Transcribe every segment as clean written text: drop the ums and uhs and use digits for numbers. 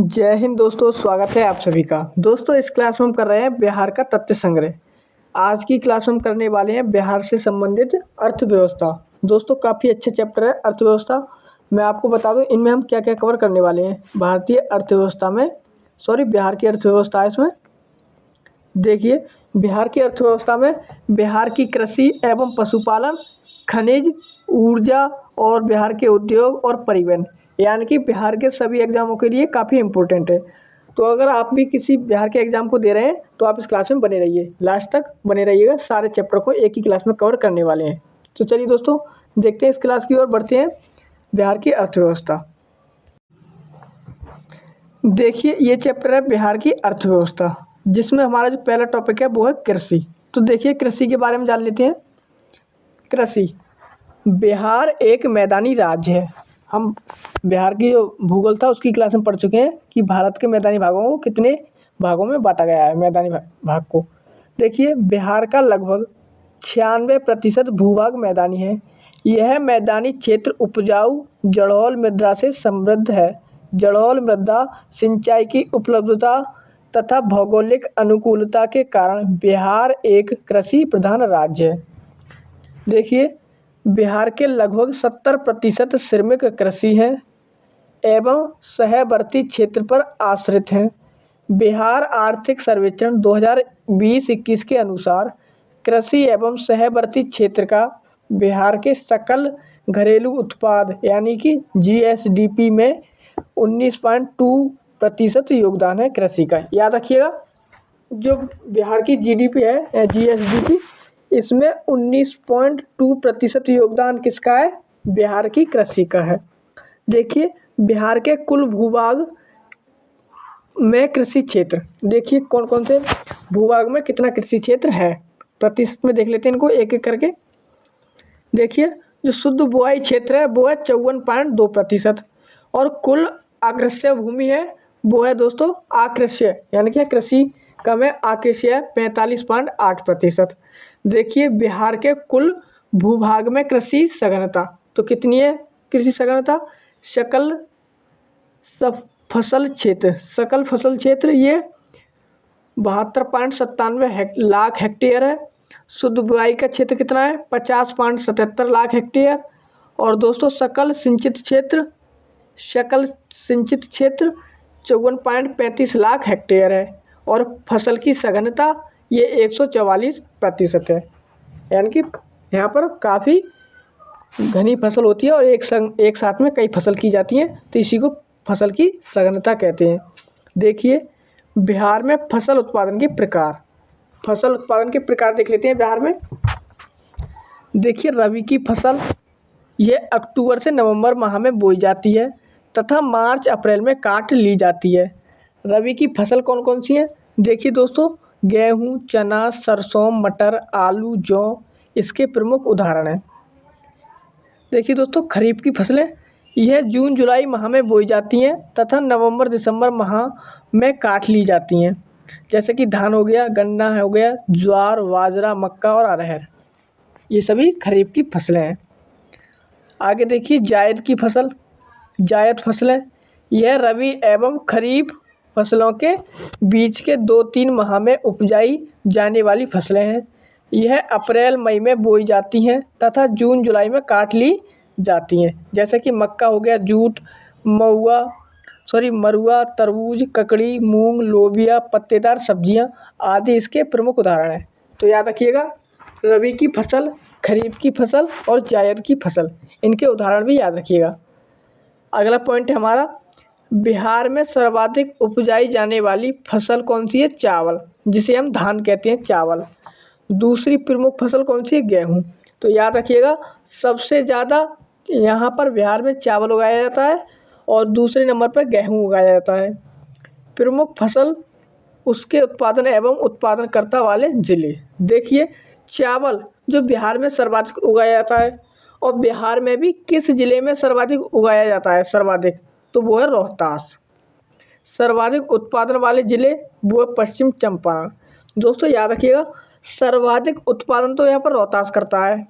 जय हिंद दोस्तों, स्वागत है आप सभी का। दोस्तों, इस क्लास में हम कर रहे हैं बिहार का तथ्य संग्रह। आज की क्लास में हम करने वाले हैं बिहार से संबंधित अर्थव्यवस्था। दोस्तों, काफ़ी अच्छा चैप्टर है अर्थव्यवस्था। मैं आपको बता दूं इनमें हम क्या क्या कवर करने वाले हैं। भारतीय अर्थव्यवस्था में बिहार की अर्थव्यवस्था है इसमें। देखिए, बिहार की अर्थव्यवस्था में बिहार की कृषि एवं पशुपालन, खनिज, ऊर्जा और बिहार के उद्योग और परिवहन, यानी कि बिहार के सभी एग्जामों के लिए काफ़ी इम्पोर्टेंट है। तो अगर आप भी किसी बिहार के एग्ज़ाम को दे रहे हैं तो आप इस क्लास में बने रहिए, लास्ट तक बने रहिएगा। सारे चैप्टर को एक ही क्लास में कवर करने वाले हैं। तो चलिए दोस्तों, देखते हैं इस क्लास की ओर बढ़ते हैं। बिहार की अर्थव्यवस्था। देखिए, ये चैप्टर है बिहार की अर्थव्यवस्था, जिसमें हमारा जो पहला टॉपिक है वो है कृषि। तो देखिए, कृषि के बारे में जान लेते हैं। कृषि, बिहार एक मैदानी राज्य है। हम बिहार की जो भूगोल था उसकी क्लास में पढ़ चुके हैं कि भारत के मैदानी भागों को कितने भागों में बांटा गया है। मैदानी भाग को देखिए, बिहार का लगभग 96% भूभाग मैदानी है। यह मैदानी क्षेत्र उपजाऊ जड़ोल मृदा से समृद्ध है। जड़ोल मृदा, सिंचाई की उपलब्धता तथा भौगोलिक अनुकूलता के कारण बिहार एक कृषि प्रधान राज्य है। देखिए, बिहार के लगभग 70% श्रमिक कृषि हैं एवं सहवर्ती क्षेत्र पर आश्रित हैं। बिहार आर्थिक सर्वेक्षण 2020-21 के अनुसार कृषि एवं सहवर्ती क्षेत्र का बिहार के सकल घरेलू उत्पाद यानी कि जीएसडीपी में 19.2% योगदान है कृषि का। याद रखिएगा, जो बिहार की जीडीपी है जीएसडीपी, इसमें 19.2% योगदान किसका है? बिहार की कृषि का है। देखिए, बिहार के कुल भूभाग में कृषि क्षेत्र, देखिए कौन कौन से भूभाग में कितना कृषि क्षेत्र है, प्रतिशत में देख लेते हैं इनको एक एक करके। देखिए, जो शुद्ध बुआई क्षेत्र है वो है 54.2% और कुल आकृष्य भूमि है वो है दोस्तों आकृष्य, यानी कि कृषि कम है, आकृष्य है 45.8%। देखिए, बिहार के कुल भूभाग में कृषि सघनता तो कितनी है? कृषि सघनता सकल फसल क्षेत्र ये 72.97 लाख हेक्टेयर है। शुद्ध बुआई का क्षेत्र कितना है? 50.77 लाख हेक्टेयर। और दोस्तों, सकल सिंचित क्षेत्र 54.35 लाख हेक्टेयर है। और फसल की सघनता ये 144% है, यानी कि यहाँ पर काफ़ी घनी फसल होती है और एक साथ में कई फसल की जाती हैं, तो इसी को फसल की सघनता कहते हैं। देखिए, बिहार में फसल उत्पादन के प्रकार देख लेते हैं बिहार में। देखिए, रबी की फसल ये अक्टूबर से नवंबर माह में बोई जाती है तथा मार्च अप्रैल में काट ली जाती है। रबी की फसल कौन कौन सी है? देखिए दोस्तों, गेहूँ, चना, सरसों, मटर, आलू, जौ इसके प्रमुख उदाहरण हैं। देखिए दोस्तों, खरीफ की फसलें यह जून जुलाई माह में बोई जाती हैं तथा नवंबर दिसंबर माह में काट ली जाती हैं। जैसे कि धान हो गया, गन्ना हो गया, ज्वार, बाजरा, मक्का और अरहर, ये सभी खरीफ की फसलें हैं। आगे देखिए, जायद फसलें यह रबी एवं खरीफ फसलों के बीच के 2-3 माह में उपजाई जाने वाली फसलें हैं। यह अप्रैल मई में बोई जाती हैं तथा जून जुलाई में काट ली जाती हैं। जैसे कि मक्का हो गया, जूट, मरुआ, तरबूज, ककड़ी, मूंग, लोबिया, पत्तेदार सब्जियां आदि इसके प्रमुख उदाहरण हैं। तो याद रखिएगा, रबी की फसल, खरीफ की फसल और जायद की फसल, इनके उदाहरण भी याद रखिएगा। अगला पॉइंट है हमारा, बिहार में सर्वाधिक उपजाई जाने वाली फसल कौन सी है? चावल, जिसे हम धान कहते हैं, चावल। दूसरी प्रमुख फसल कौन सी है? गेहूँ। तो याद रखिएगा, सबसे ज़्यादा यहाँ पर बिहार में चावल उगाया जाता है और दूसरे नंबर पर गेहूँ उगाया जाता है। प्रमुख फसल, उसके उत्पादन एवं उत्पादनकर्ता वाले जिले। देखिए, चावल जो बिहार में सर्वाधिक उगाया जाता है, और बिहार में भी किस जिले में सर्वाधिक उगाया जाता है? तो वो है रोहतास। सर्वाधिक उत्पादन वाले जिले वो है पश्चिम चंपारण। दोस्तों याद रखिएगा, सर्वाधिक उत्पादन तो यहाँ पर रोहतास करता है,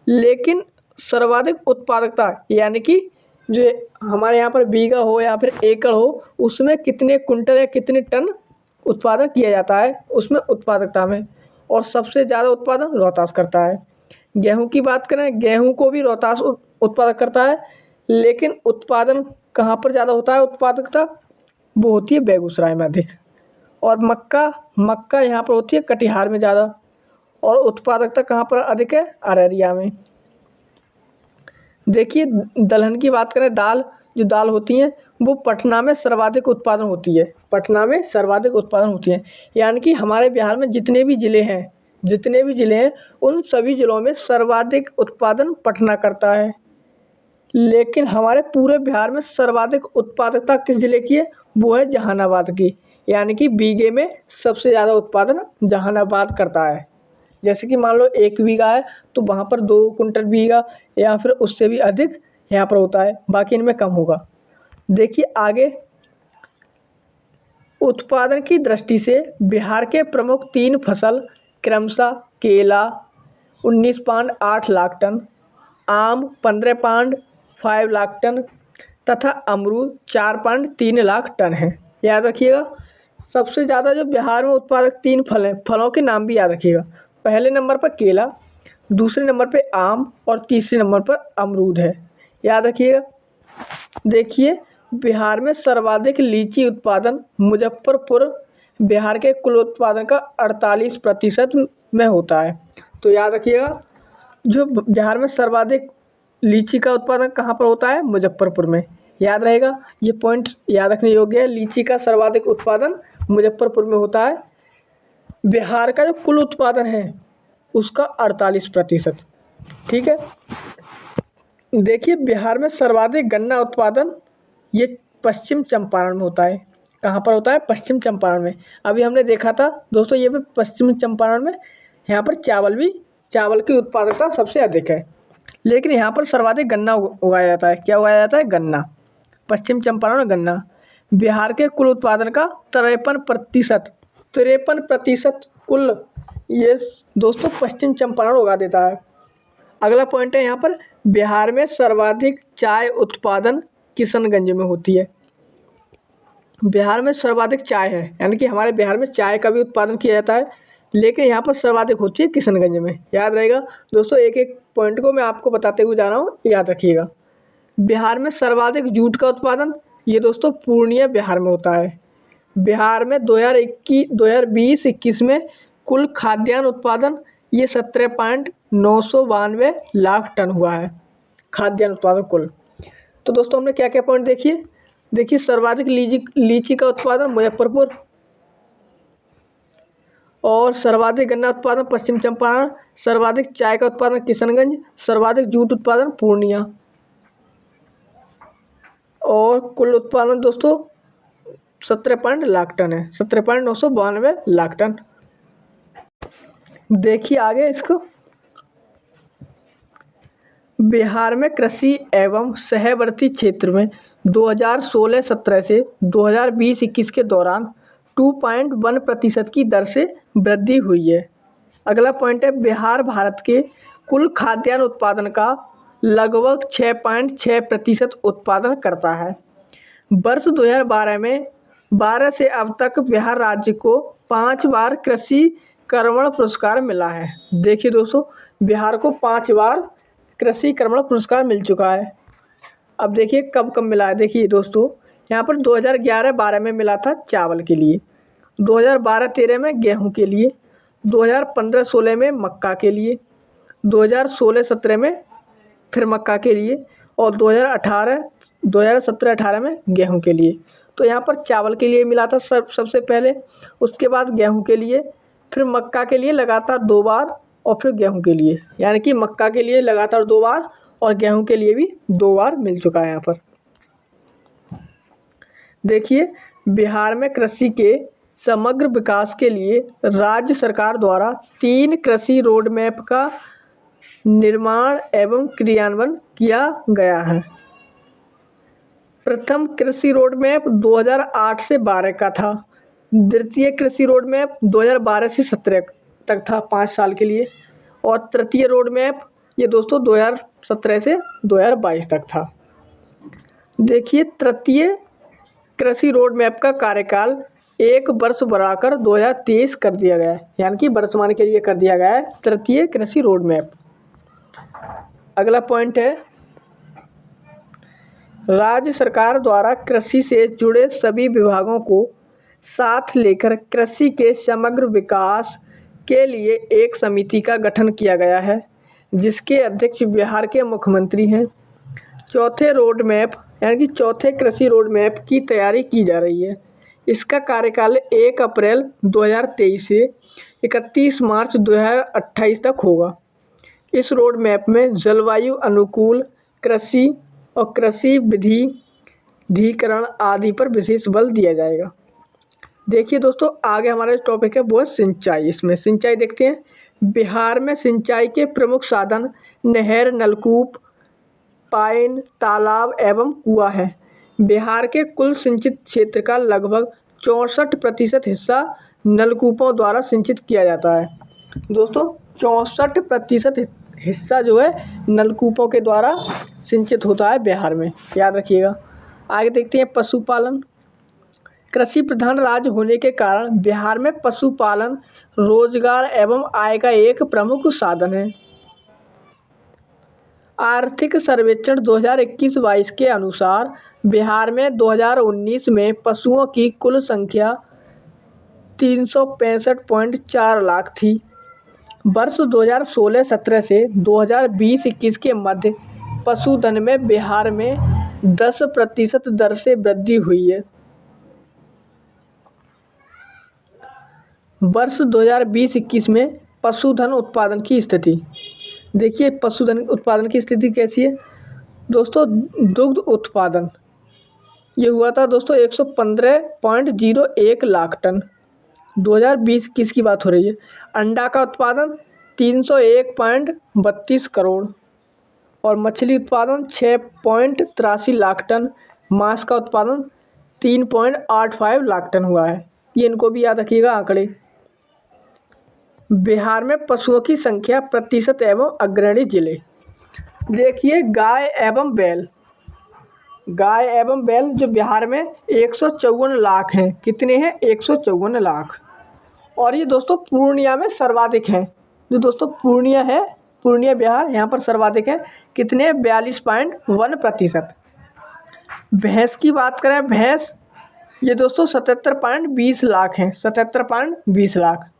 लेकिन सर्वाधिक उत्पादकता यानी कि जो हमारे यहाँ पर बीघा हो या फिर एकड़ हो, उसमें कितने कुंटल या कितने टन उत्पादन किया जाता है उसमें उत्पादकता में, और सबसे ज़्यादा उत्पादन रोहतास करता है। गेहूं की बात करें, गेहूं को भी रोहतास उत्पादन करता है, लेकिन उत्पादन कहाँ पर ज़्यादा होता है उत्पादकता, वो होती है बेगूसराय में अधिक। और मक्का यहाँ पर होती है कटिहार में ज़्यादा, और उत्पादकता कहाँ पर अधिक है, अररिया में। देखिए दलहन की बात करें, जो दाल होती हैं वो पटना में सर्वाधिक उत्पादन होती है, पटना में सर्वाधिक उत्पादन होती है। यानी कि हमारे बिहार में जितने भी ज़िले हैं उन सभी ज़िलों में सर्वाधिक उत्पादन पटना करता है। लेकिन हमारे पूरे बिहार में सर्वाधिक उत्पादकता किस ज़िले की है, वो है जहानाबाद की। यानी कि बीघे में सबसे ज़्यादा उत्पादन जहानाबाद करता है। जैसे कि मान लो 1 बीघा है तो वहाँ पर 2 कुंटल बीघा या फिर उससे भी अधिक यहाँ पर होता है, बाकी इनमें कम होगा। देखिए आगे, उत्पादन की दृष्टि से बिहार के प्रमुख 3 फसल क्रमशः केला 19.8 लाख टन, आम 15.5 लाख टन तथा अमरूद 4.3 लाख टन है। याद रखिएगा, सबसे ज़्यादा जो बिहार में उत्पादक 3 फल हैं, फलों के नाम भी याद रखिएगा। पहले नंबर पर केला, दूसरे नंबर पे आम और तीसरे नंबर पर अमरूद है, याद रखिएगा। देखिए बिहार में सर्वाधिक लीची उत्पादन मुजफ्फरपुर बिहार के कुल उत्पादन का 48% में होता है। तो याद रखिएगा, जो बिहार में सर्वाधिक लीची का उत्पादन कहाँ पर होता है, मुजफ्फरपुर में। याद रहेगा, ये पॉइंट याद रखने योग्य है, लीची का सर्वाधिक उत्पादन मुजफ्फरपुर में होता है। बिहार का जो कुल उत्पादन है उसका 48%। ठीक है। देखिए बिहार में सर्वाधिक गन्ना उत्पादन ये पश्चिम चंपारण में होता है। कहाँ पर होता है, पश्चिम चंपारण में। अभी हमने देखा था दोस्तों, ये पश्चिम चंपारण में यहाँ पर चावल की उत्पादकता सबसे अधिक है, लेकिन यहाँ पर सर्वाधिक गन्ना उगाया जाता है। क्या उगाया जाता है, गन्ना। पश्चिम चंपारण में गन्ना बिहार के कुल उत्पादन का 53% कुल ये दोस्तों पश्चिम चंपारण उगा देता है। अगला पॉइंट है यहाँ पर, बिहार में सर्वाधिक चाय उत्पादन किशनगंज में होती है। बिहार में सर्वाधिक चाय है, यानी कि हमारे बिहार में चाय का भी उत्पादन किया जाता है, लेकिन यहाँ पर सर्वाधिक होती है किशनगंज में। याद रहेगा दोस्तों, एक एक पॉइंट को मैं आपको बताते हुए जा रहा हूँ, याद रखिएगा। बिहार में सर्वाधिक जूट का उत्पादन ये दोस्तों पूर्णिया बिहार में होता है। बिहार में 2020-21 में कुल खाद्यान्न उत्पादन ये 17.992 लाख टन हुआ है, खाद्यान्न उत्पादन कुल। तो दोस्तों हमने क्या क्या पॉइंट देखिए सर्वाधिक लीची का उत्पादन मुजफ्फरपुर, और सर्वाधिक गन्ना उत्पादन पश्चिम चंपारण, सर्वाधिक चाय का उत्पादन किशनगंज, सर्वाधिक जूट उत्पादन पूर्णिया, और कुल उत्पादन दोस्तों 17 लाख टन है, 17.992 लाख टन। देखिए आगे इसको, बिहार में कृषि एवं सहवर्ती क्षेत्र में 2016-17 से 2020-21 के दौरान 2.1% की दर से वृद्धि हुई है। अगला पॉइंट है, बिहार भारत के कुल खाद्यान्न उत्पादन का लगभग 6.6% उत्पादन करता है। वर्ष 2012 में 12 से अब तक बिहार राज्य को 5 बार कृषि कर्मण पुरस्कार मिला है। देखिए दोस्तों, बिहार को 5 बार कृषि कर्मण पुरस्कार मिल चुका है। अब देखिए कब कब मिला है। देखिए दोस्तों, यहाँ पर 2011-12 में मिला था चावल के लिए, 2012-13 में गेहूं के लिए, 2015-16 में मक्का के लिए, 2016-17 में फिर मक्का के लिए, और 2017-18 में गेहूं के लिए। तो यहाँ पर चावल के लिए मिला था सबसे पहले, उसके बाद गेहूं के लिए, फिर मक्का के लिए लगातार 2 बार, और फिर गेहूं के लिए। यानी कि मक्का के लिए लगातार 2 बार और गेहूं के लिए भी 2 बार मिल चुका है यहाँ पर। देखिए बिहार में कृषि के समग्र विकास के लिए राज्य सरकार द्वारा 3 कृषि रोड मैप का निर्माण एवं क्रियान्वयन किया गया है। प्रथम कृषि रोड मैप 2008 से 12 का था, द्वितीय कृषि रोड मैप 2012 से 17 तक था, 5 साल के लिए, और तृतीय रोड मैप ये दोस्तों 2017 से 2022 तक था। देखिए तृतीय कृषि रोड मैप का कार्यकाल 1 वर्ष बढ़ाकर 2023 कर दिया गया है, यानी कि वर्तमान के लिए कर दिया गया है तृतीय कृषि रोड मैप। अगला पॉइंट है, राज्य सरकार द्वारा कृषि से जुड़े सभी विभागों को साथ लेकर कृषि के समग्र विकास के लिए एक समिति का गठन किया गया है, जिसके अध्यक्ष बिहार के मुख्यमंत्री हैं। चौथे रोड मैप यानी कि चौथे कृषि रोड मैप की तैयारी की जा रही है। इसका कार्यकाल 1 अप्रैल 2023 से 31 मार्च 2028 तक होगा। इस रोड मैप में जलवायु अनुकूल कृषि और कृषि विविधीकरण आदि पर विशेष बल दिया जाएगा। देखिए दोस्तों, आगे हमारा जो टॉपिक है वो है सिंचाई। इसमें सिंचाई देखते हैं। बिहार में सिंचाई के प्रमुख साधन नहर, नलकूप, पाइन, तालाब एवं कुआं है। बिहार के कुल सिंचित क्षेत्र का लगभग 64% हिस्सा नलकूपों द्वारा सिंचित किया जाता है। दोस्तों 64% हिस्सा जो है नलकूपों के द्वारा सिंचित होता है बिहार में, याद रखिएगा। आगे देखते हैं पशुपालन। कृषि प्रधान राज्य होने के कारण बिहार में पशुपालन रोजगार एवं आय का एक प्रमुख साधन है। आर्थिक सर्वेक्षण 2021-22 के अनुसार बिहार में 2019 में पशुओं की कुल संख्या 365.4 लाख थी। वर्ष 2016-17 से 2020-21 के मध्य पशुधन में बिहार में 10% दर से वृद्धि हुई है। वर्ष 2020-21 में पशुधन उत्पादन की स्थिति देखिए। पशुधन उत्पादन की स्थिति कैसी है दोस्तों? दुग्ध उत्पादन ये हुआ था दोस्तों 115.01 लाख टन, 2020-21 की बात हो रही है। अंडा का उत्पादन 301.32 करोड़ और मछली उत्पादन 6.83 लाख टन, मांस का उत्पादन 3.85 लाख टन हुआ है। ये इनको भी याद रखिएगा आंकड़े। बिहार में पशुओं की संख्या, प्रतिशत एवं अग्रणी जिले देखिए। गाय एवं बैल जो बिहार में 154 लाख हैं। कितने हैं? 154 लाख। और ये दोस्तों पूर्णिया में सर्वाधिक हैं। जो दोस्तों पूर्णिया है, पूर्णिया बिहार, यहाँ पर सर्वाधिक है। कितने? 42.1%। भैंस की बात करें, भैंस ये दोस्तों 77.20 लाख हैं, 77.20 लाख।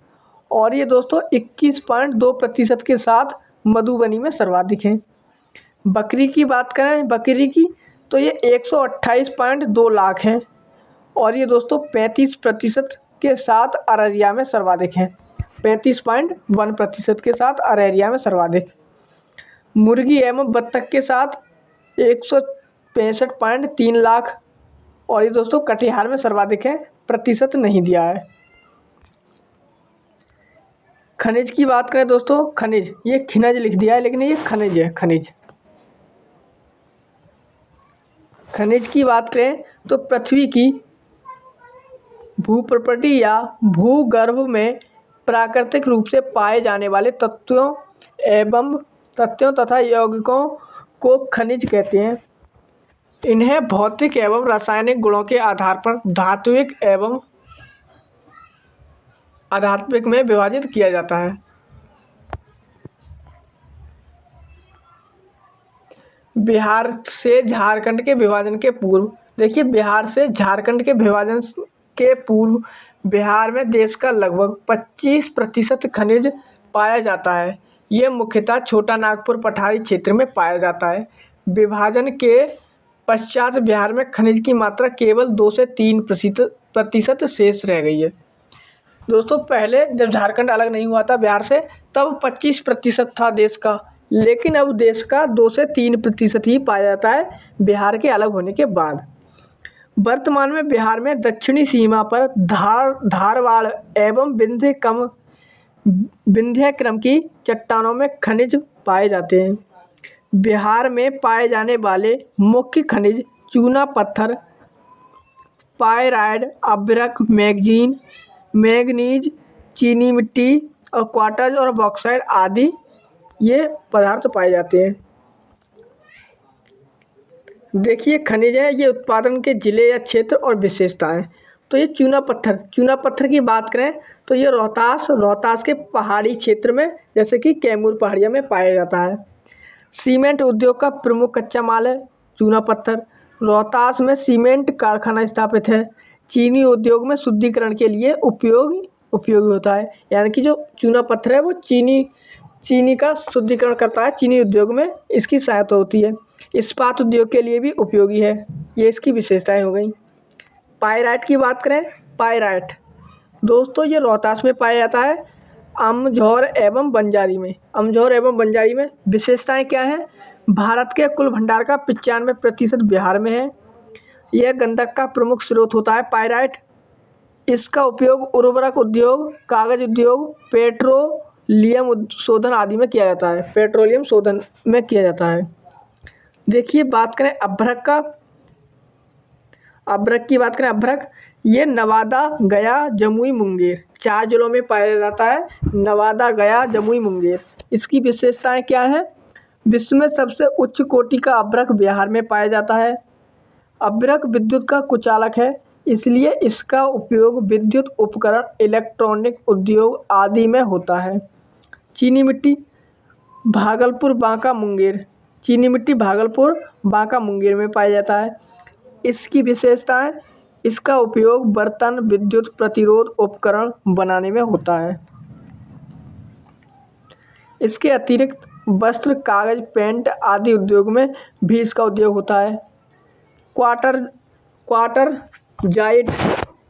और ये दोस्तों 21.2% के साथ मधुबनी में सर्वाधिक हैं। बकरी की बात करें, बकरी की तो ये 128.2 लाख हैं। और ये दोस्तों 35% के साथ अररिया में सर्वाधिक हैं, 35.1% के साथ अररिया में सर्वाधिक। मुर्गी एवं बत्तख के साथ 165.3 लाख। और ये दोस्तों कटिहार में सर्वाधिक है, प्रतिशत नहीं दिया है। खनिज की बात करें दोस्तों, खनिज ये खनिज लिख दिया है लेकिन ये खनिज है, खनिज। खनिज की बात करें तो पृथ्वी की भूप्रकृति या भूगर्भ में प्राकृतिक रूप से पाए जाने वाले तत्वों तथा यौगिकों को खनिज कहते हैं। इन्हें भौतिक एवं रासायनिक गुणों के आधार पर धात्विक एवं अधात्विक में विभाजित किया जाता है। बिहार से झारखंड के विभाजन के पूर्व देखिए, बिहार से झारखंड के विभाजन के पूर्व बिहार में देश का लगभग 25% खनिज पाया जाता है। ये मुख्यतः छोटा नागपुर पठारी क्षेत्र में पाया जाता है। विभाजन के पश्चात बिहार में खनिज की मात्रा केवल 2 से 3% शेष रह गई है। दोस्तों पहले जब झारखंड अलग नहीं हुआ था बिहार से, तब 25% था देश का, लेकिन अब देश का 2 से 3% ही पाया जाता है बिहार के अलग होने के बाद। वर्तमान में बिहार में दक्षिणी सीमा पर धारवाड़ एवं विंध्यक्रम की चट्टानों में खनिज पाए जाते हैं। बिहार में पाए जाने वाले मुख्य खनिज चूना पत्थर, पायराइड, अभ्रक, मैग्नीज, चीनी मिट्टी और क्वार्ट्ज और बॉक्साइट आदि ये पदार्थ पाए जाते हैं। देखिए खनिज है, ये उत्पादन के जिले या क्षेत्र और विशेषताएं। तो ये चूना पत्थर की बात करें तो ये रोहतास के पहाड़ी क्षेत्र में जैसे कि कैमूर पहाड़िया में पाया जाता है। सीमेंट उद्योग का प्रमुख कच्चा माल है चूना पत्थर। रोहतास में सीमेंट कारखाना स्थापित है। चीनी उद्योग में शुद्धिकरण के लिए उपयोगी होता है, यानी कि जो चूना पत्थर है वो चीनी का शुद्धिकरण करता है। चीनी उद्योग में इसकी सहायता होती है। इस्पात उद्योग के लिए भी उपयोगी है। ये इसकी विशेषताएं हो गई। पाइराइट की बात करें, पाइराइट दोस्तों ये रोहतास में पाया जाता है अमझौर एवं बंजारी में। विशेषताएं क्या हैं? भारत के कुल भंडार का 95% बिहार में है। यह गंधक का प्रमुख स्रोत होता है पाइराइट। इसका उपयोग उर्वरक उद्योग, कागज उद्योग, पेट्रोलियम शोधन आदि में किया जाता है। देखिए बात करें अभ्रक की बात करें, अभ्रक ये नवादा, गया, जमुई, मुंगेर 4 जिलों में पाया जाता है। नवादा, गया, जमुई, मुंगेर। इसकी विशेषताएं क्या हैं? विश्व में सबसे उच्च कोटि का अभ्रक बिहार में पाया जाता है। अभ्रक विद्युत का कुचालक है, इसलिए इसका उपयोग विद्युत उपकरण, इलेक्ट्रॉनिक उद्योग आदि में होता है। चीनी मिट्टी भागलपुर, बांका, मुंगेर में पाया जाता है। इसकी विशेषताएं, इसका उपयोग बर्तन, विद्युत प्रतिरोध उपकरण बनाने में होता है। इसके अतिरिक्त वस्त्र, कागज, पेंट आदि उद्योग में भी इसका उद्योग होता है। क्वार्टर जाइट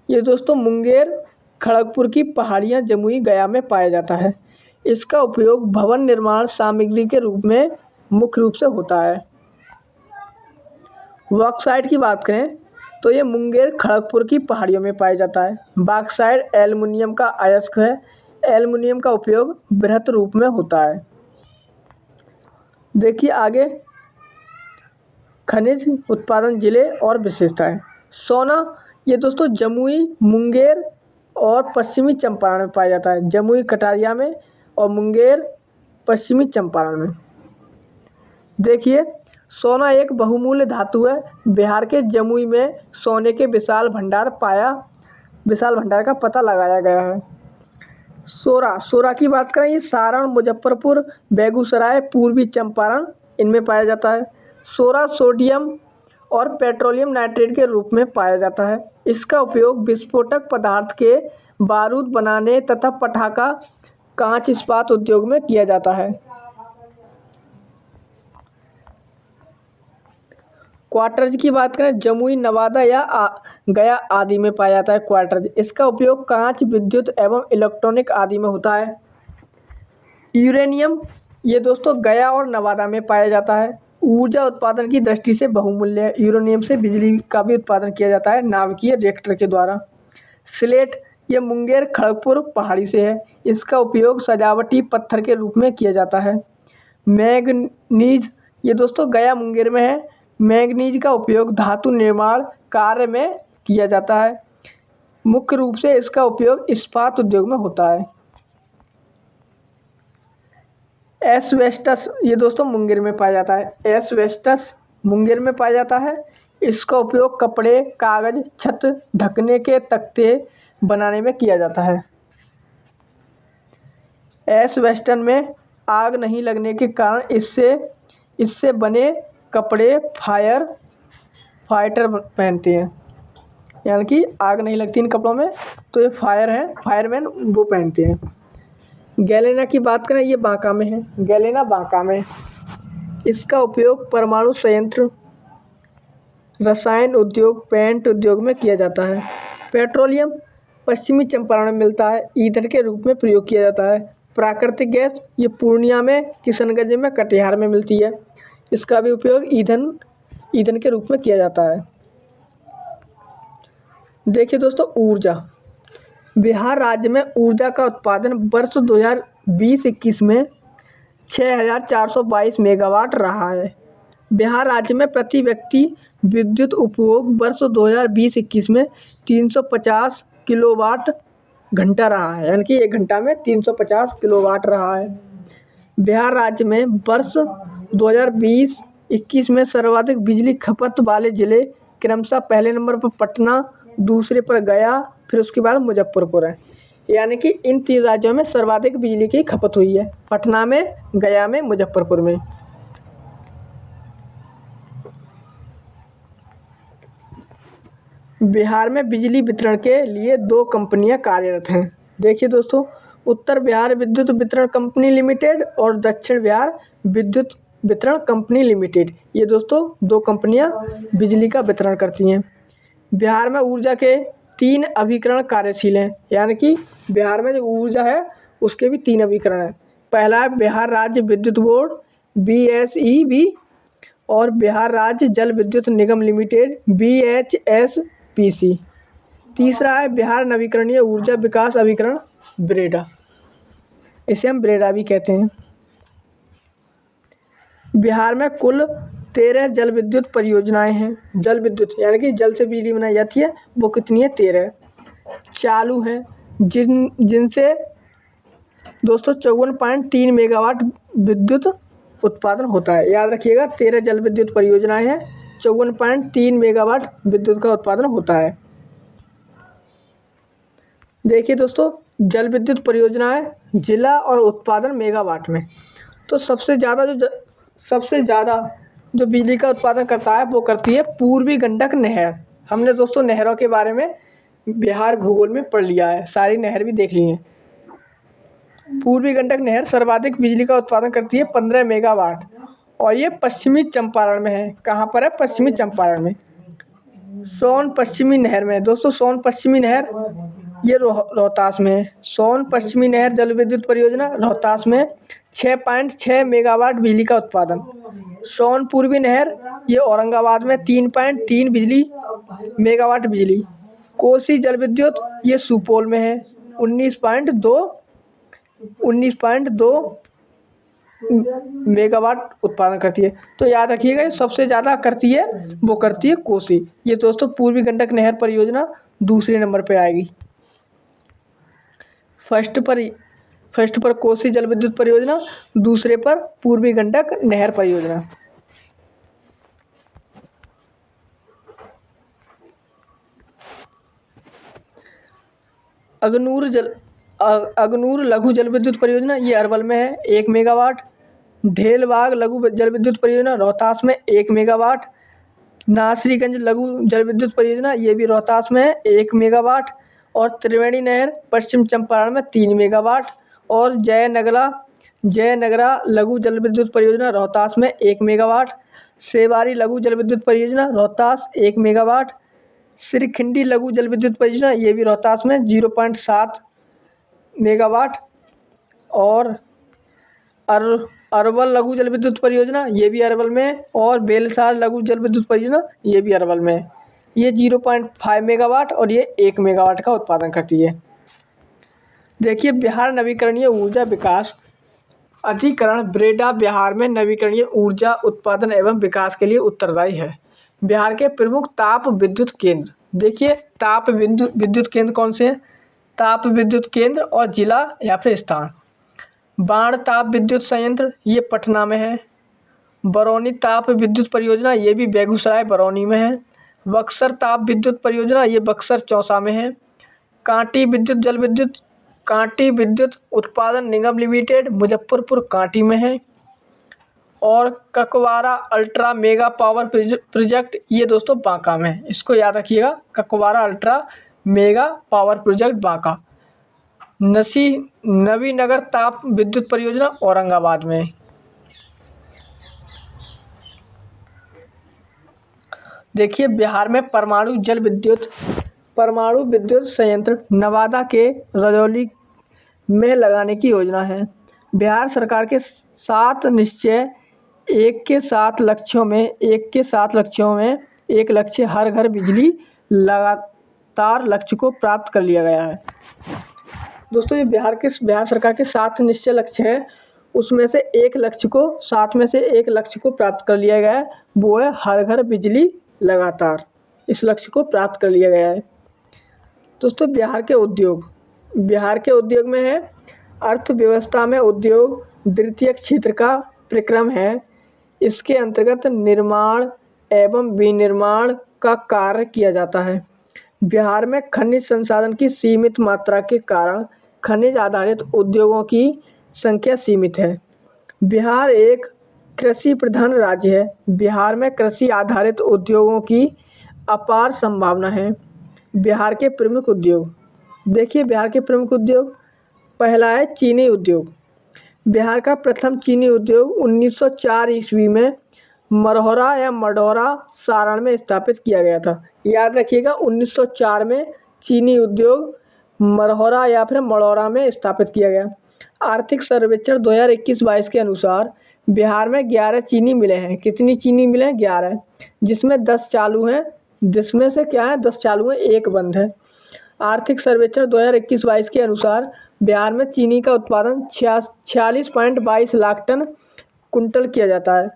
ये दोस्तों मुंगेर, खड़गपुर की पहाड़ियाँ, जमुई, गया में पाया जाता है। इसका उपयोग भवन निर्माण सामग्री के रूप में मुख्य रूप से होता है। बॉक्साइट की बात करें तो ये मुंगेर, खड़गपुर की पहाड़ियों में पाया जाता है। बॉक्साइट एल्युमिनियम का अयस्क है। एल्युमिनियम का उपयोग बृहत रूप में होता है। देखिए आगे खनिज उत्पादन जिले और विशेषताएं। सोना ये दोस्तों जमुई, मुंगेर और पश्चिमी चंपारण में पाया जाता है। जमुई कटारिया में और मुंगेर पश्चिमी चंपारण में। देखिए सोना एक बहुमूल्य धातु है। बिहार के जमुई में सोने के विशाल भंडार का पता लगाया गया है। सोरा की बात करें, ये सारण, मुजफ्फरपुर, बेगूसराय, पूर्वी चंपारण इनमें पाया जाता है। सोरा सोडियम और पेट्रोलियम नाइट्रेट के रूप में पाया जाता है। इसका उपयोग विस्फोटक पदार्थ के बारूद बनाने तथा पटाखा, कांच, इस्पात उद्योग में किया जाता है। क्वार्टज की बात करें, जमुई, नवादा या गया आदि में पाया जाता है क्वार्टज। इसका उपयोग कांच, विद्युत एवं इलेक्ट्रॉनिक आदि में होता है। यूरेनियम ये दोस्तों गया और नवादा में पाया जाता है। ऊर्जा उत्पादन की दृष्टि से बहुमूल्य है। यूरेनियम से बिजली का भी उत्पादन किया जाता है नाभिकीय रिएक्टर के द्वारा। स्लेट ये मुंगेर, खड़गपुर पहाड़ी से है। इसका उपयोग सजावटी पत्थर के रूप में किया जाता है। मैंगनीज ये दोस्तों गया, मुंगेर में है। मैंगनीज का उपयोग धातु निर्माण कार्य में किया जाता है। मुख्य रूप से इसका उपयोग इस्पात उद्योग में होता है। एस्बेस्टस ये दोस्तों मुंगेर में पाया जाता है। एस्बेस्टस मुंगेर में पाया जाता है। इसका उपयोग कपड़े, कागज, छत ढकने के तख्ते बनाने में किया जाता है। एस्बेस्टस में आग नहीं लगने के कारण इससे बने कपड़े फाइटर पहनते हैं, यानी कि आग नहीं लगती इन कपड़ों में, तो ये फायरमैन वो पहनते हैं। गैलेना की बात करें, ये बांका में है। गैलेना बांका में। इसका उपयोग परमाणु संयंत्र, रसायन उद्योग, पेंट उद्योग में किया जाता है। पेट्रोलियम पश्चिमी चंपारण में मिलता है। ईंधन के रूप में प्रयोग किया जाता है। प्राकृतिक गैस ये पूर्णिया में, किशनगंज में, कटिहार में मिलती है। इसका भी उपयोग ईंधन के रूप में किया जाता है। देखिए दोस्तों ऊर्जा, बिहार राज्य में ऊर्जा का उत्पादन वर्ष 2020-21 में 6422 मेगावाट रहा है। बिहार राज्य में प्रति व्यक्ति विद्युत उपभोग वर्ष 2020-21 में 350 किलोवाट घंटा रहा है, यानी कि 1 घंटा में 350 किलोवाट रहा है। बिहार राज्य में वर्ष 21 में सर्वाधिक बिजली खपत वाले ज़िले क्रमशः पहले नंबर पर पटना, दूसरे पर गया, फिर उसके बाद मुजफ्फरपुर है। यानी कि इन 3 राज्यों में सर्वाधिक बिजली की खपत हुई है, पटना में, गया में, मुजफ्फरपुर में। बिहार में बिजली वितरण के लिए 2 कंपनियां कार्यरत हैं। देखिए दोस्तों, उत्तर बिहार विद्युत वितरण कंपनी लिमिटेड और दक्षिण बिहार विद्युत वितरण कंपनी लिमिटेड, ये दोस्तों 2 कंपनियां बिजली का वितरण करती हैं। बिहार में ऊर्जा के 3 अभिकरण कार्यशील हैं, यानी कि बिहार में जो ऊर्जा है उसके भी 3 अभिकरण हैं। पहला है बिहार राज्य विद्युत बोर्ड BSEB और बिहार राज्य जल विद्युत निगम लिमिटेड BHSPC। तीसरा है बिहार नवीकरणीय ऊर्जा विकास अभिकरण ब्रेडा, इसे हम ब्रेडा भी कहते हैं। बिहार में कुल 13 जल विद्युत परियोजनाएं हैं। जल विद्युत यानी कि जल से बिजली बनाई जाती है, वो कितनी है? 13 चालू हैं, जिनसे दोस्तों 54.3 मेगावाट विद्युत उत्पादन होता है। याद रखिएगा, 13 जल विद्युत परियोजनाएं हैं, 54.3 मेगावाट विद्युत का उत्पादन होता है। देखिए दोस्तों, जल विद्युत परियोजनाएं जिला और उत्पादन मेगावाट में। तो सबसे ज़्यादा जो बिजली का उत्पादन करता है वो करती है पूर्वी गंडक नहर। हमने दोस्तों नहरों के बारे में बिहार भूगोल में पढ़ लिया है, सारी नहर भी देख ली हैं। पूर्वी गंडक नहर सर्वाधिक बिजली का उत्पादन करती है 15 मेगावाट, और ये पश्चिमी चंपारण में है। कहाँ पर है? पश्चिमी चंपारण में, सोन पश्चिमी नहर में। दोस्तों सोन पश्चिमी नहर ये रोहतास में है। सोन पश्चिमी नहर जल विद्युत परियोजना रोहतास में 6.6 मेगावाट बिजली का उत्पादन। सोन पूर्वी नहर ये औरंगाबाद में 3.3 मेगावाट बिजली। कोसी जल विद्युत ये सुपौल में है, 19.2 मेगावाट उत्पादन करती है। तो याद रखिएगा, ये सबसे ज़्यादा करती है वो करती है कोसी। ये दोस्तों पूर्वी गंडक नहर परियोजना दूसरे नंबर पे आएगी। फर्स्ट पर कोसी जल विद्युत परियोजना, दूसरे पर पूर्वी गंडक नहर परियोजना। अगनूर लघु जल विद्युत परियोजना ये अरवल में है, 1 मेगावाट। ढेलबाग लघु जल विद्युत परियोजना रोहतास में 1 मेगावाट। नासरीगंज लघु जल विद्युत परियोजना ये भी रोहतास में है, 1 मेगावाट। और त्रिवेणी नहर पश्चिम चंपारण में 3 मेगावाट। और जयनगरा लघु जल विद्युत परियोजना रोहतास में 1 मेगावाट। सेवारी लघु जल विद्युत परियोजना रोहतास 1 मेगावाट। श्रीखिंडी लघु जल विद्युत परियोजना ये भी रोहतास में 0.7 मेगावाट। और अरवल लघु जल विद्युत परियोजना ये भी अरवल में। और बेलसार लघु जल विद्युत परियोजना ये भी अरवल में, ये 0.5 मेगावाट और ये 1 मेगावाट का उत्पादन करती है। देखिए, बिहार नवीकरणीय ऊर्जा विकास अधिकरण ब्रेडा बिहार में नवीकरणीय ऊर्जा उत्पादन एवं विकास के लिए उत्तरदायी है। बिहार के प्रमुख ताप विद्युत केंद्र, देखिए ताप विद्युत केंद्र कौन से हैं? ताप विद्युत केंद्र और जिला या फिर स्थान। बाण ताप विद्युत संयंत्र ये पटना में है। बरौनी ताप विद्युत परियोजना ये भी बेगूसराय बरौनी में है। बक्सर ताप विद्युत परियोजना ये बक्सर चौसा में है। कांटी विद्युत उत्पादन निगम लिमिटेड मुजफ्फरपुर कांटी में है। और Kakwara ultra mega power project ये दोस्तों बांका में है। इसको याद रखिएगा, Kakwara ultra mega power project Banka. Nabinagar ताप विद्युत परियोजना औरंगाबाद में। देखिए, बिहार में परमाणु विद्युत संयंत्र नवादा के रजौली में लगाने की योजना है। बिहार सरकार के 7 निश्चय 1 के 7 लक्ष्यों में एक लक्ष्य हर घर बिजली लगातार लक्ष्य को प्राप्त कर लिया गया है। दोस्तों, ये बिहार सरकार के 7 निश्चय लक्ष्य हैं, उसमें से 1 लक्ष्य को 7 में से 1 लक्ष्य को प्राप्त कर लिया गया है, वो है हर घर बिजली लगातार। इस लक्ष्य को प्राप्त कर लिया गया है। दोस्तों, बिहार के उद्योग में है अर्थव्यवस्था में उद्योग द्वितीय क्षेत्र का प्रक्रम है। इसके अंतर्गत निर्माण एवं विनिर्माण का कार्य किया जाता है। बिहार में खनिज संसाधन की सीमित मात्रा के कारण खनिज आधारित उद्योगों की संख्या सीमित है। बिहार एक कृषि प्रधान राज्य है। बिहार में कृषि आधारित उद्योगों की अपार संभावना है। बिहार के प्रमुख उद्योग, देखिए बिहार के प्रमुख उद्योग, पहला है चीनी उद्योग। बिहार का प्रथम चीनी उद्योग 1904 ईस्वी में मरौरा या मढ़ौरा, सारण में स्थापित किया गया था। याद रखिएगा 1904 में चीनी उद्योग मरौरा या फिर मढ़ौरा में स्थापित किया गया। आर्थिक सर्वेक्षण 2021-22 के अनुसार बिहार में 11 चीनी मिलें हैं। कितनी चीनी मिलें? 11, जिसमें 10 चालू हैं, जिसमें से क्या है 10 चालू हैं, एक बंद है। आर्थिक सर्वेक्षण 2021-22 के अनुसार बिहार में चीनी का उत्पादन 46.22 लाख टन कुंटल किया जाता है।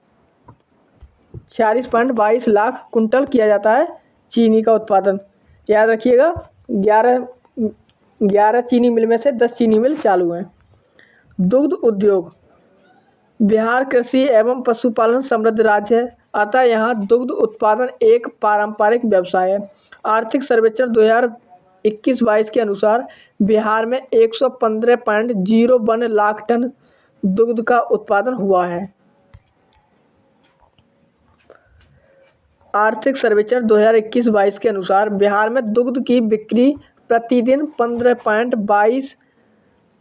46.22 लाख कुंटल किया जाता है चीनी का उत्पादन। याद रखिएगा 11 चीनी मिल में से 10 चीनी मिल चालू हैं। दुग्ध उद्योग, बिहार कृषि एवं पशुपालन समृद्ध राज्य है, अतः यहाँ दुग्ध उत्पादन एक पारंपरिक व्यवसाय है। आर्थिक सर्वेक्षण 2021-22 के अनुसार बिहार में 115.01 लाख टन दुग्ध का उत्पादन हुआ है। आर्थिक सर्वेक्षण 2021-22 के अनुसार बिहार में दुग्ध की बिक्री प्रतिदिन 15.22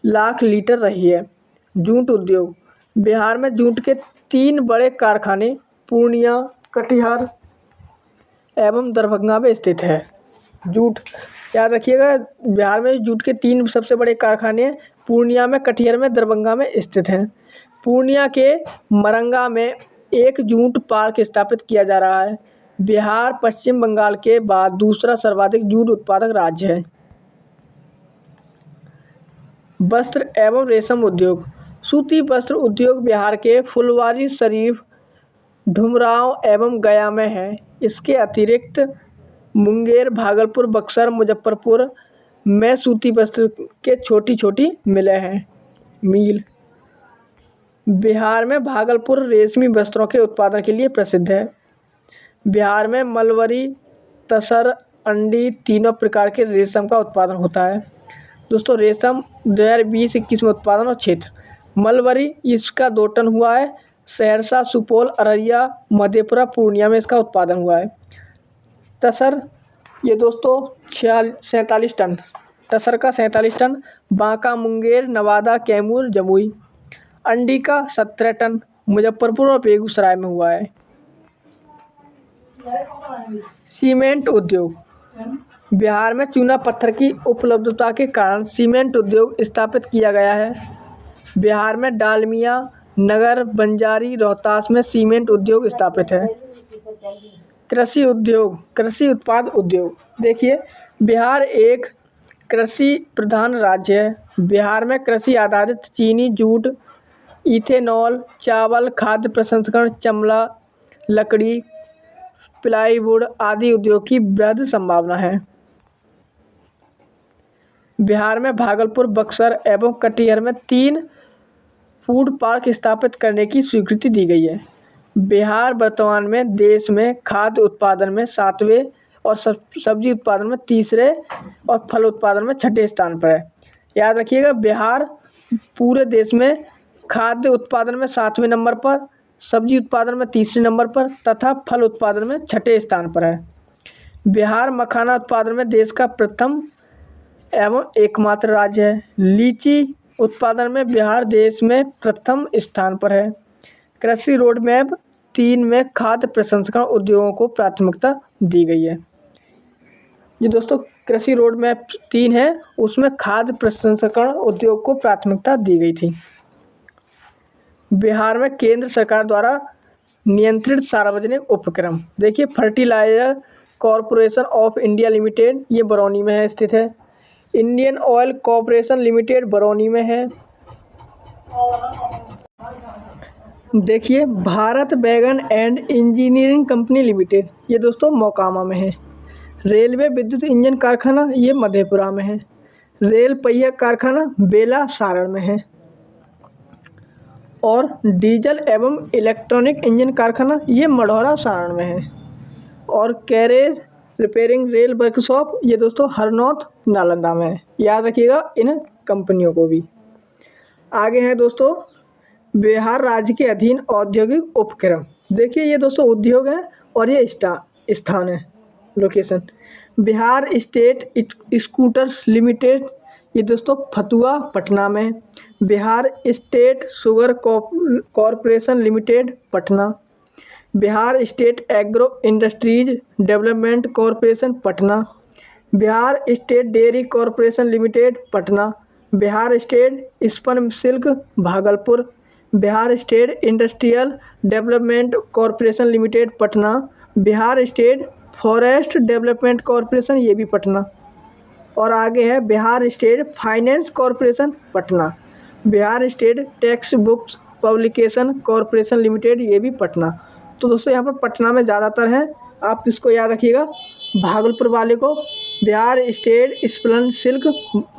लाख लीटर रही है। जूट उद्योग, बिहार में जूट के 3 बड़े कारखाने पूर्णिया, कटिहार एवं दरभंगा में स्थित है। जूट, याद रखिएगा बिहार में जूट के 3 सबसे बड़े कारखाने पूर्णिया में, कटिहार में, दरभंगा में स्थित हैं। पूर्णिया के मरंगा में एक जूट पार्क स्थापित किया जा रहा है। बिहार पश्चिम बंगाल के बाद दूसरा सर्वाधिक जूट उत्पादक राज्य है। वस्त्र एवं रेशम उद्योग, सूती वस्त्र उद्योग बिहार के फुलवारी शरीफ, डुमरांव एवं गया में है। इसके अतिरिक्त मुंगेर, भागलपुर, बक्सर, मुजफ्फरपुर में सूती वस्त्र के छोटी छोटी मिलें हैं। मील, बिहार में भागलपुर रेशमी वस्त्रों के उत्पादन के लिए प्रसिद्ध है। बिहार में मलबरी, तसर, अंडी तीनों प्रकार के रेशम का उत्पादन होता है। दोस्तों रेशम 2020-21 में उत्पादन और क्षेत्र, मलबरी इसका 2 टन हुआ है। सहरसा, सुपौल, अररिया, मधेपुरा, पूर्णिया में इसका उत्पादन हुआ है। तसर ये दोस्तों 47 टन, तसर का 47 टन, बांका, मुंगेर, नवादा, कैमूर, जमुई। अंडी का 17 टन मुजफ्फरपुर और बेगूसराय में हुआ है। सीमेंट उद्योग, बिहार में चूना पत्थर की उपलब्धता के कारण सीमेंट उद्योग स्थापित किया गया है। बिहार में डालमिया, नगर, बंजारी, रोहतास में सीमेंट उद्योग स्थापित है। कृषि उद्योग, कृषि उत्पाद उद्योग, देखिए बिहार एक कृषि प्रधान राज्य है। बिहार में कृषि आधारित चीनी, जूट, इथेनॉल, चावल, खाद्य प्रसंस्करण, चमड़ा, लकड़ी, प्लाईवुड आदि उद्योग की वृहद संभावना है। बिहार में भागलपुर, बक्सर एवं कटिहार में 3 फूड पार्क स्थापित करने की स्वीकृति दी गई है। बिहार वर्तमान में देश में खाद्य उत्पादन में 7वें और सब्जी उत्पादन में 3रे और फल उत्पादन में 6ठे स्थान पर है। याद रखिएगा बिहार पूरे देश में खाद्य उत्पादन में 7वें नंबर पर, सब्जी उत्पादन में 3रे नंबर पर तथा फल उत्पादन में 6ठे स्थान पर है। बिहार मखाना उत्पादन में देश का प्रथम एवं एकमात्र राज्य है। लीची उत्पादन में बिहार देश में प्रथम स्थान पर है। कृषि रोड मैप 3 में खाद्य प्रसंस्करण उद्योगों को प्राथमिकता दी गई है। ये दोस्तों कृषि रोड मैप 3 है, उसमें खाद्य प्रसंस्करण उद्योग को प्राथमिकता दी गई थी। बिहार में केंद्र सरकार द्वारा नियंत्रित सार्वजनिक उपक्रम, देखिए fertilizer corporation of India limited, ये बरौनी में है स्थित है। Indian oil corporation limited Barauni में है। देखिए भारत बैगन एंड इंजीनियरिंग कंपनी लिमिटेड, ये दोस्तों मोकामा में है। रेलवे विद्युत इंजन कारखाना, ये मधेपुरा में है। रेल पहिया कारखाना बेला, सारण में है। और डीजल एवं इलेक्ट्रॉनिक इंजन कारखाना ये मढ़ौरा सारण में है। और कैरेज रिपेयरिंग रेल वर्कशॉप ये दोस्तों हरनौत नालंदा में है। याद रखिएगा इन कंपनियों को भी। आगे है दोस्तों बिहार राज्य के अधीन औद्योगिक उपक्रम। देखिए ये दोस्तों उद्योग है और ये स्थान है, location Bihar state scooters limited ये दोस्तों फतुआ पटना में। Bihar state sugar corporation limited Patna. Bihar state agro industries development corporation Patna. Bihar state dairy corporation limited Patna. Bihar state spun silk Bhagalpur. Bihar state industrial development corporation limited Patna. Bihar state forest development corporation ये भी पटना। और आगे है Bihar state finance corporation Patna. Bihar state textbooks publication corporation limited ये भी पटना। तो दोस्तों यहाँ पर पटना में ज़्यादातर हैं, आप इसको याद रखिएगा। भागलपुर वाले को Bihar state spun silk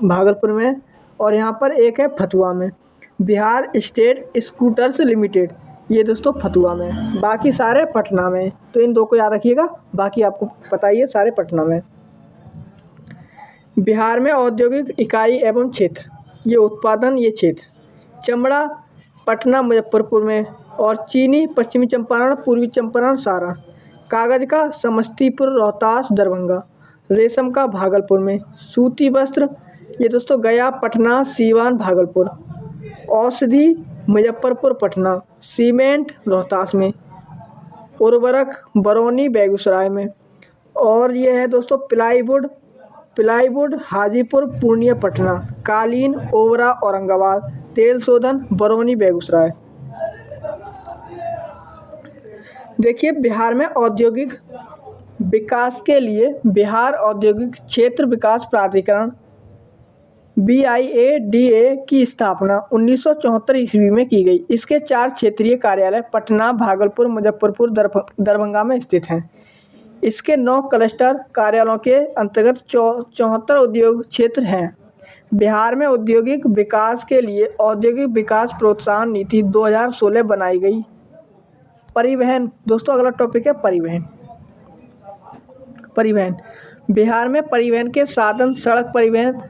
Bhagalpur में, और यहाँ पर एक है फतुआ में। बिहार स्टेट स्कूटर्स लिमिटेड ये दोस्तों फतुआ में, बाकी सारे पटना में। तो इन दो को याद रखिएगा, बाकी आपको पता ही है सारे पटना में। बिहार में औद्योगिक इकाई एवं क्षेत्र ये उत्पादन ये क्षेत्र चमड़ा पटना मुजफ्फरपुर में, और चीनी पश्चिमी चंपारण पूर्वी चंपारण सारण। कागज़ का समस्तीपुर रोहतास दरभंगा। रेशम का भागलपुर में। सूती वस्त्र ये दोस्तों गया पटना सीवान भागलपुर। औषधि मुजफ्फरपुर पटना। सीमेंट रोहतास में। उर्वरक बरौनी बेगूसराय में। और ये है दोस्तों प्लाईवुड हाजीपुर पूर्णिया पटना। कालीन ओबरा औरंगाबाद। तेल शोधन बरौनी बेगूसराय। देखिए बिहार में औद्योगिक विकास के लिए बिहार औद्योगिक क्षेत्र विकास प्राधिकरण BIADA की स्थापना 1974 ईस्वी में की गई। इसके 4 क्षेत्रीय कार्यालय पटना भागलपुर मुजफ्फरपुर दरभंगा में स्थित हैं। इसके 9 क्लस्टर कार्यालयों के अंतर्गत 74 उद्योग क्षेत्र हैं। बिहार में औद्योगिक विकास के लिए औद्योगिक विकास प्रोत्साहन नीति 2016 बनाई गई। परिवहन दोस्तों अगला टॉपिक है परिवहन। बिहार में परिवहन के साधन सड़क परिवहन,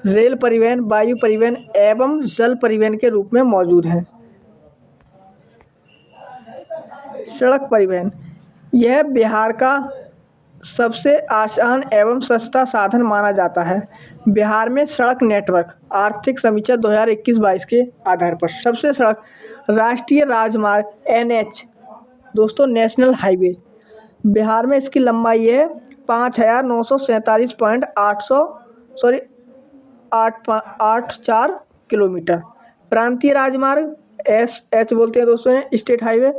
रेल परिवहन, वायु परिवहन एवं जल परिवहन के रूप में मौजूद हैं। सड़क परिवहन यह बिहार का सबसे आसान एवं सस्ता साधन माना जाता है। बिहार में सड़क नेटवर्क आर्थिक समीक्षा 2021-22 के आधार पर सबसे सड़क राष्ट्रीय राजमार्ग NH दोस्तों नेशनल हाईवे। बिहार में इसकी लंबाई है 5,947.84 किलोमीटर। प्रांतीय राजमार्ग SH बोलते हैं दोस्तों स्टेट हाईवे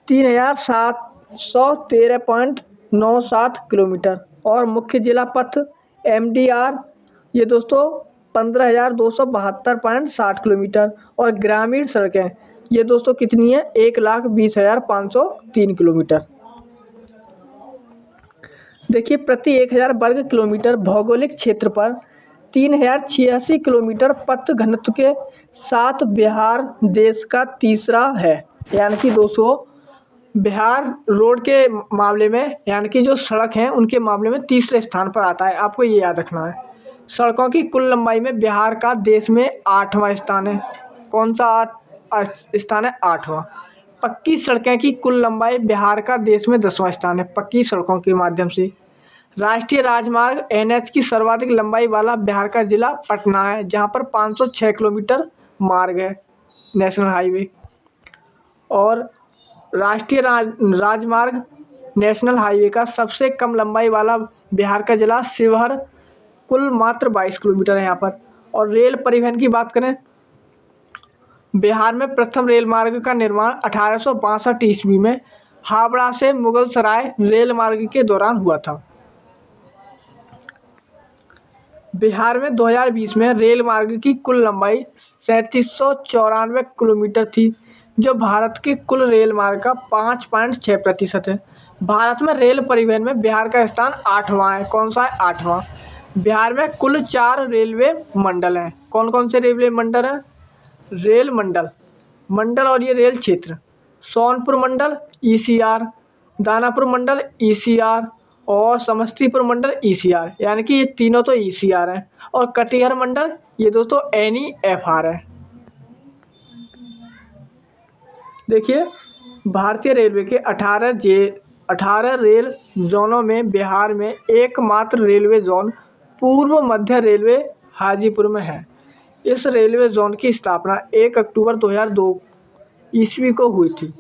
3,713.97 किलोमीटर। और मुख्य जिला पथ MDR ये दोस्तों 15,272.60 किलोमीटर। और ग्रामीण सड़कें ये दोस्तों कितनी है 1,20,503 किलोमीटर। देखिए प्रति 1,000 वर्ग किलोमीटर भौगोलिक क्षेत्र पर 3,086 किलोमीटर पथ घनत्व के साथ बिहार देश का तीसरा है। यानी कि दोस्तों बिहार रोड के मामले में यानी कि जो सड़क हैं उनके मामले में तीसरे स्थान पर आता है। आपको ये याद रखना है। सड़कों की कुल लंबाई में बिहार का देश में 8वां स्थान है। कौन सा स्थान है? 8वां। पक्की सड़कें की कुल लंबाई बिहार का देश में 10वां स्थान है। पक्की सड़कों के माध्यम से राष्ट्रीय राजमार्ग NH की सर्वाधिक लंबाई वाला बिहार का जिला पटना है, जहां पर 506 किलोमीटर मार्ग है नेशनल हाईवे। और राष्ट्रीय राजमार्ग नेशनल हाईवे का सबसे कम लंबाई वाला बिहार का जिला शिवहर, कुल मात्र 22 किलोमीटर है यहाँ पर। और रेल परिवहन की बात करें, बिहार में प्रथम रेल मार्ग का निर्माण 1862 ईस्वी में हावड़ा से मुगलसराय रेल मार्ग के दौरान हुआ था। बिहार में 2020 में रेल मार्ग की कुल लंबाई 3794 किलोमीटर थी, जो भारत के कुल रेल मार्ग का 5.6% है। भारत में रेल परिवहन में बिहार का स्थान 8वां है। कौन सा है? 8वां। बिहार में कुल 4 रेलवे मंडल हैं। कौन कौन से रेलवे मंडल हैं? रेल मंडल मंडल और ये रेल क्षेत्र, सोनपुर मंडल ECR, दानापुर मंडल ECR और समस्तीपुर मंडल ECR, यानी कि ये तीनों तो ECR हैं। और कटिहार मंडल ये दोस्तों NEFR है। देखिए, भारतीय रेलवे के 18 रेल जोनों में बिहार में एकमात्र रेलवे जोन पूर्व मध्य रेलवे हाजीपुर में है। इस रेलवे जोन की स्थापना 1 अक्टूबर 2002 ईस्वी को हुई थी।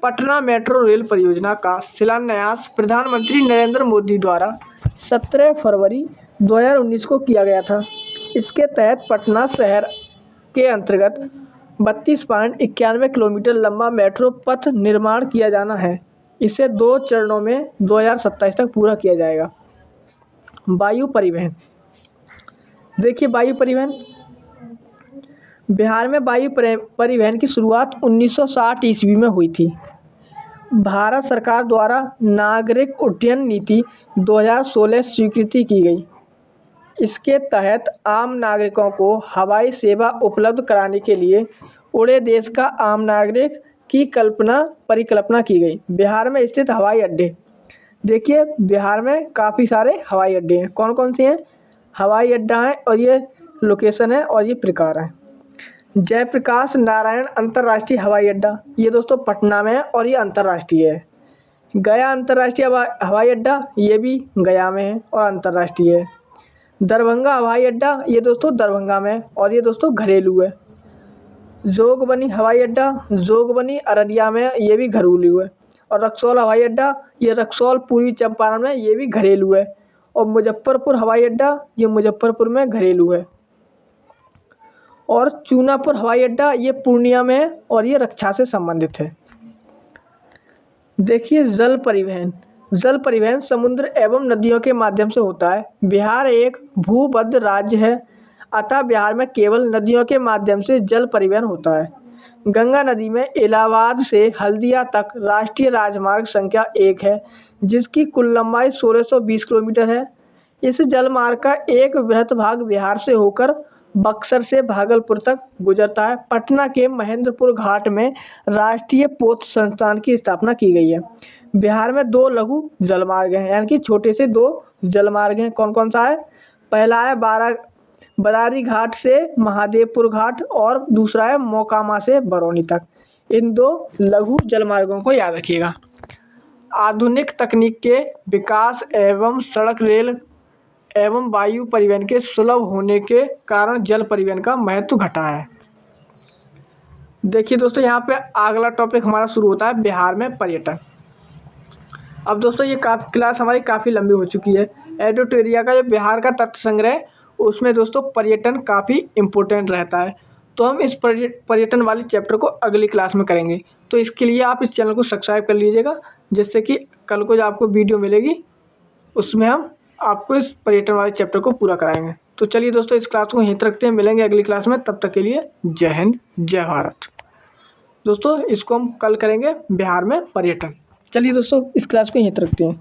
पटना मेट्रो रेल परियोजना का शिलान्यास प्रधानमंत्री नरेंद्र मोदी द्वारा 17 फरवरी 2019 को किया गया था। इसके तहत पटना शहर के अंतर्गत 32.91 किलोमीटर लंबा मेट्रो पथ निर्माण किया जाना है। इसे 2 चरणों में 2027 तक पूरा किया जाएगा। वायु परिवहन, देखिए वायु परिवहन, बिहार में वायु परिवहन की शुरुआत 1960 ईस्वी में हुई थी। भारत सरकार द्वारा नागरिक उड्डयन नीति 2016 स्वीकृति की गई। इसके तहत आम नागरिकों को हवाई सेवा उपलब्ध कराने के लिए उड़े देश का आम नागरिक की परिकल्पना की गई। बिहार में स्थित हवाई अड्डे, देखिए बिहार में काफ़ी सारे हवाई अड्डे हैं। कौन कौन से हैं? हवाई अड्डा है और ये लोकेशन है और ये प्रकार हैं। जयप्रकाश नारायण अंतर्राष्ट्रीय हवाई अड्डा, ये दोस्तों पटना में है और ये अंतर्राष्ट्रीय है। गया अंतर्राष्ट्रीय हवाई अड्डा, ये भी गया में है और अंतर्राष्ट्रीय है। दरभंगा हवाई अड्डा, ये दोस्तों दरभंगा में है और ये दोस्तों घरेलू है। जोगबनी हवाई अड्डा, जोगबनी अररिया में, ये भी घरेलू है। और रक्सौल हवाई अड्डा, ये रक्सौल पूर्वी चंपारण में, ये भी घरेलू है। और मुजफ्फरपुर हवाई अड्डा, ये मुजफ्फरपुर में घरेलू है। और चूनापुर हवाई अड्डा, ये पूर्णिया में है और ये रक्षा से संबंधित है। देखिए जल परिवहन, जल परिवहन समुद्र एवं नदियों के माध्यम से होता है। बिहार एक भूमध्य राज्य है, अतः बिहार में केवल नदियों के माध्यम से जल परिवहन होता है। गंगा नदी में इलाहाबाद से हल्दिया तक राष्ट्रीय राजमार्ग संख्या 1 है, जिसकी कुल लंबाई 1620 किलोमीटर है। इस जलमार्ग का एक बृहत भाग बिहार से होकर बक्सर से भागलपुर तक गुजरता है। पटना के महेंद्रपुर घाट में राष्ट्रीय पोत संस्थान की स्थापना की गई है। बिहार में 2 लघु जलमार्ग हैं, यानी कि छोटे से 2 जलमार्ग हैं। कौन कौन सा है? पहला है बरारी घाट से महादेवपुर घाट और दूसरा है मोकामा से बरौनी तक। इन 2 लघु जलमार्गों को याद रखिएगा। आधुनिक तकनीक के विकास एवं सड़क, रेल एवं वायु परिवहन के सुलभ होने के कारण जल परिवहन का महत्व घटा है। देखिए दोस्तों, यहाँ पे अगला टॉपिक हमारा शुरू होता है बिहार में पर्यटन। अब दोस्तों ये क्लास हमारी काफ़ी लंबी हो चुकी है। एडिटोरिया का जो बिहार का तथ्य संग्रह, उसमें दोस्तों पर्यटन काफ़ी इम्पोर्टेंट रहता है। तो हम इस पर्यटन वाले चैप्टर को अगली क्लास में करेंगे। तो इसके लिए आप इस चैनल को सब्सक्राइब कर लीजिएगा, जिससे कि कल को जो आपको वीडियो मिलेगी उसमें हम आपको इस पर्यटन वाले चैप्टर को पूरा कराएंगे। तो चलिए दोस्तों, इस क्लास को यहीं तक रखते हैं, मिलेंगे अगली क्लास में। तब तक के लिए जय हिंद, जय भारत। दोस्तों इसको हम कल करेंगे बिहार में पर्यटन। चलिए दोस्तों, इस क्लास को यहीं तक रखते हैं।